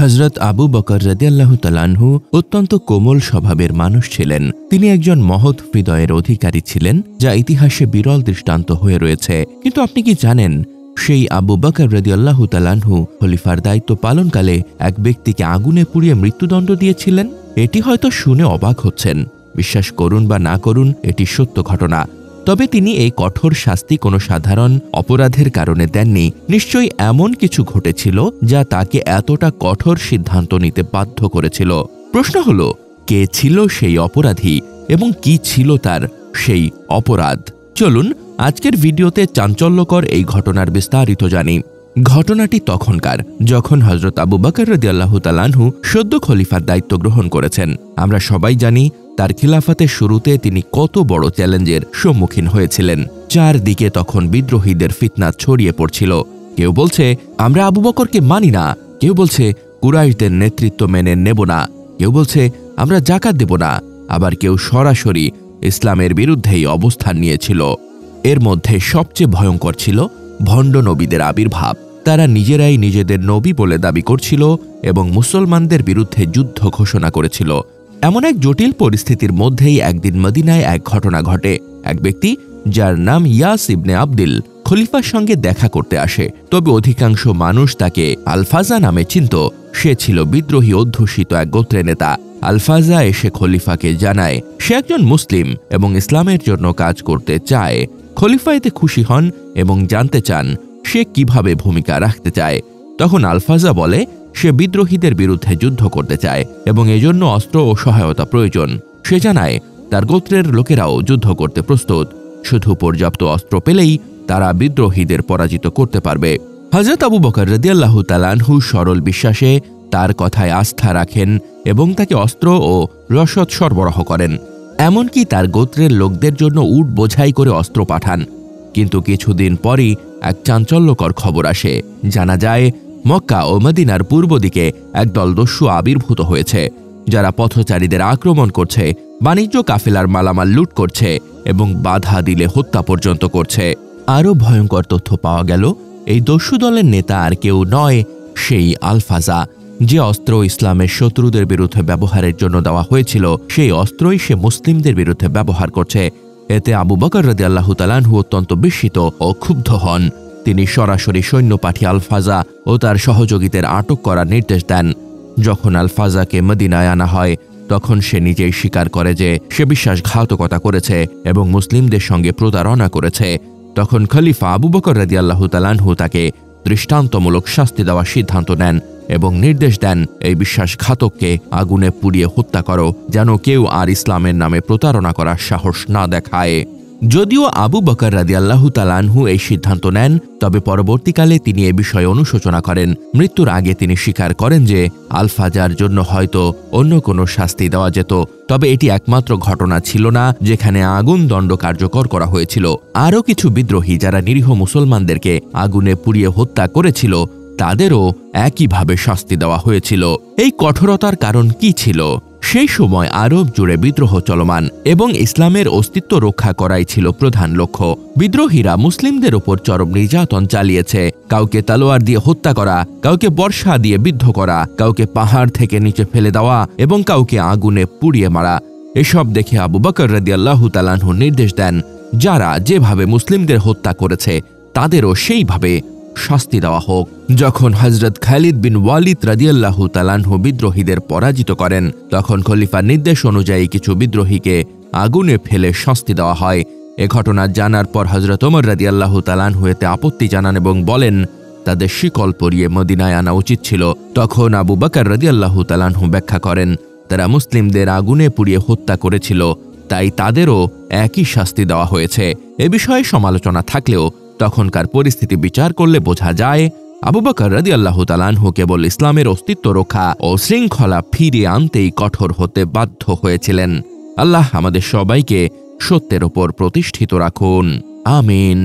হযরত আবু বকর রাদিয়াল্লাহু তাআলা আনহু অত্যন্ত কোমল স্বভাবের মানুষ ছিলেন। তিনি একজন মহৎ হৃদয়ের অধিকারী ছিলেন, যা ইতিহাসে বিরল দৃষ্টান্ত হয়ে রয়েছে। কিন্তু আপনি কি জানেন, সেই আবু বকর রাদিয়াল্লাহু তাআলা আনহু খলিফার দায়িত্ব পালনকালে এক ব্যক্তিকে আগুনে পুড়িয়ে মৃত্যুদণ্ড দিয়েছিলেন? এটি হয়তো শুনে অবাক হচ্ছেন। বিশ্বাস করুন বা না করুন, এটি সত্য ঘটনা। তবে তিনি এই কঠোর শাস্তি কোনো সাধারণ অপরাধের কারণে দেননি। নিশ্চয়ই এমন কিছু ঘটেছিল যা তাকে এতটা কঠোর সিদ্ধান্ত নিতে বাধ্য করেছিল। প্রশ্ন হলো, কে ছিল সেই অপরাধী এবং কি ছিল তার সেই অপরাধ? চলুন আজকের ভিডিওতে চাঞ্চল্যকর এই ঘটনার বিস্তারিত জানি। ঘটনাটি তখনকার, যখন হযরত আবু বকর রাদিয়াল্লাহু তাআলা আনহু সদ্য খলিফার দায়িত্ব গ্রহণ করেছেন। আমরা সবাই জানি তার খিলাফতের শুরুতে তিনি কত বড় চ্যালেঞ্জের সম্মুখীন হয়েছিলেন। চারদিকে তখন বিদ্রোহীদের ফিতনা ছড়িয়ে পড়ছিল। কেউ বলছে আমরা আবু বকরকে মানি না, কেউ বলছে কুরাইশদের নেতৃত্ব মেনে নেব না, কেউ বলছে আমরা যাকাত দেব না, আবার কেউ সরাসরি ইসলামের বিরুদ্ধেই অবস্থান নিয়েছিল। এর মধ্যে সবচেয়ে ভয়ঙ্কর ছিল ভণ্ড নবীদের আবির্ভাব। তারা নিজেরাই নিজেদের নবী বলে দাবি করছিল এবং মুসলমানদের বিরুদ্ধে যুদ্ধ ঘোষণা করেছিল। এমন এক জটিল পরিস্থিতির মধ্যেই একদিন মদিনায় এক ঘটনা ঘটে। এক ব্যক্তি, যার নাম ইয়াস ইবনে আবদিল, খলিফার সঙ্গে দেখা করতে আসে। তবে অধিকাংশ মানুষ তাকে আলফাজা নামে চিনত। সে ছিল বিদ্রোহী অধ্যুষিত এক গোত্রের নেতা। আলফাজা এসে খলিফাকে জানায় সে একজন মুসলিম এবং ইসলামের জন্য কাজ করতে চায়। খলিফা এতে খুশি হন এবং জানতে চান সে কিভাবে ভূমিকা রাখতে চায়। তখন আলফাজা বলে সে বিদ্রোহীদের বিরুদ্ধে যুদ্ধ করতে চায় এবং এজন্য অস্ত্র ও সহায়তা প্রয়োজন। সে জানায় তার গোত্রের লোকেরাও যুদ্ধ করতে প্রস্তুত, শুধু পর্যাপ্ত অস্ত্র পেলেই তারা বিদ্রোহীদের পরাজিত করতে পারবে। হযরত আবু বকর রাদিয়াল্লাহু তাআলা আনহু সরল বিশ্বাসে তার কথায় আস্থা রাখেন এবং তাকে অস্ত্র ও রসদ সরবরাহ করেন। এমনকি তার গোত্রের লোকদের জন্য উট বোঝাই করে অস্ত্র পাঠান। কিন্তু কিছুদিন পরই এক চাঞ্চল্যকর খবর আসে। জানা যায় মক্কা ও মদিনার পূর্ব দিকে একদল দস্যু আবির্ভূত হয়েছে, যারা পথচারীদের আক্রমণ করছে, বাণিজ্য কাফেলার মালামাল লুট করছে এবং বাধা দিলে হত্যা পর্যন্ত করছে। আরও ভয়ঙ্কর তথ্য পাওয়া গেল, এই দস্যু দলের নেতা আর কেউ নয়, সেই আলফাজা। যে অস্ত্র ইসলামের শত্রুদের বিরুদ্ধে ব্যবহারের জন্য দেওয়া হয়েছিল, সেই অস্ত্রই সে মুসলিমদের বিরুদ্ধে ব্যবহার করছে। এতে আবু বকর রাদিয়াল্লাহু তাআলা আনহু অত্যন্ত বিস্মিত ও ক্ষুব্ধ হন। তিনি সরাসরি সৈন্য পাঠিয়ে আলফাজা ও তার সহযোগীদের আটক করার নির্দেশ দেন। যখন আলফাজাকে মদিনায় আনা হয়, তখন সে নিজেই স্বীকার করে যে সে বিশ্বাসঘাতকতা করেছে এবং মুসলিমদের সঙ্গে প্রতারণা করেছে। তখন খলিফা আবু বকর রাদিয়াল্লাহু তাআলা আনহু তাকে দৃষ্টান্তমূলক শাস্তি দেওয়ার সিদ্ধান্ত নেন এবং নির্দেশ দেন এই বিশ্বাসঘাতককে আগুনে পুড়িয়ে হত্যা করো, যেন কেউ আর ইসলামের নামে প্রতারণা করার সাহস না দেখায়। যদিও আবু বকর রাদিয়াল্লাহু তাআলা আনহু এই সিদ্ধান্ত নেন, তবে পরবর্তীকালে তিনি এ বিষয়ে অনুশোচনা করেন। মৃত্যুর আগে তিনি স্বীকার করেন যে আলফাজার জন্য হয়তো অন্য কোনো শাস্তি দেওয়া যেত, তবে এটি একমাত্র ঘটনা ছিল না যেখানে আগুন দণ্ড কার্যকর করা হয়েছিল। আরও কিছু বিদ্রোহী যারা নিরীহ মুসলমানদেরকে আগুনে পুড়িয়ে হত্যা করেছিল, তাদেরও একইভাবে শাস্তি দেওয়া হয়েছিল। এই কঠোরতার কারণ কি ছিল? সেই সময় আরব জুড়ে বিদ্রোহ চলমান এবং ইসলামের অস্তিত্ব রক্ষা করাই ছিল প্রধান লক্ষ্য। বিদ্রোহীরা মুসলিমদের ওপর চরম নির্যাতন চালিয়েছে। কাউকে তলোয়ার দিয়ে হত্যা করা, কাউকে বর্ষা দিয়ে বিদ্ধ করা, কাউকে পাহাড় থেকে নিচে ফেলে দেওয়া এবং কাউকে আগুনে পুড়িয়ে মারা। এসব দেখে আবু বকর রাদিয়াল্লাহু তাআলা আনহু নির্দেশ দেন, যারা যেভাবে মুসলিমদের হত্যা করেছে তাদেরও সেইভাবে শাস্তি দেওয়া হোক। যখন হযরত খালিদ বিন ওয়ালিদ রাদিয়াল্লাহু তাআলা আনহু বিদ্রোহীদের পরাজিত করেন, তখন খলিফার নির্দেশ অনুযায়ী কিছু বিদ্রোহীকে আগুনে ফেলে শাস্তি দেওয়া হয়। এ ঘটনা জানার পর হযরত ওমর রাদিয়াল্লাহু তাআলা আনহু এতে আপত্তি জানান এবং বলেন তাদের শিকল পরিয়ে মদিনায় আনা উচিত ছিল। তখন আবু বকর রাদিয়াল্লাহু তাআলা আনহু ব্যাখ্যা করেন, তারা মুসলিমদের আগুনে পুড়িয়ে হত্যা করেছিল, তাই তাদেরও একই শাস্তি দেওয়া হয়েছে। এ বিষয়ে সমালোচনা থাকলেও তখনকার পরিস্থিতি বিচার করলে বোঝা যায় আবু বকর রাদিয়াল্লাহু তাআলা আনহু কেবল ইসলামের অস্তিত্ব রক্ষা ও শৃঙ্খলা ফিরিয়ে আনতেই কঠোর হতে বাধ্য হয়েছিলেন। আল্লাহ আমাদের সবাইকে সত্যের ওপর প্রতিষ্ঠিত রাখুন। আমিন।